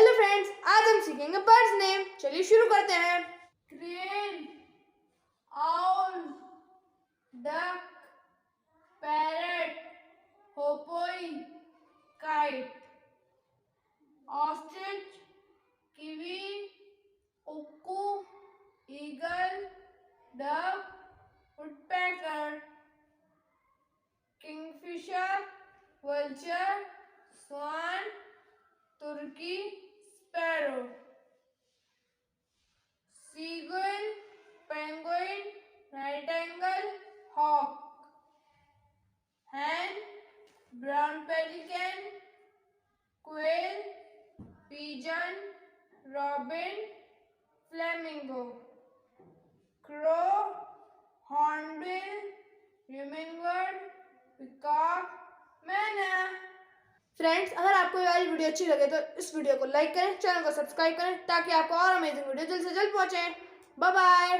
Hello friends, आज हम सीखेंगे बर्ड्स नेम। चलिए शुरू करते हैं। Crane, owl, duck, parrot, hoopoe, kite, ostrich, kiwi, cuckoo, eagle, dove, woodpecker, kingfisher, vulture, swan, turkey, sparrow, seagull, penguin, nightingale, hawk, hen, brown pelican, quail, pigeon, robin, flamingo, crow, hornbill, hummingbird, peacock, मैना। Friends, अगर आपको ये वाली video अच्छी लगे तो इस video को लाइक करें, चैनल को सब्सक्राइब करें ताकि आपको और अमेजिंग वीडियो जल्द से जल्द पहुंचे। Bye bye.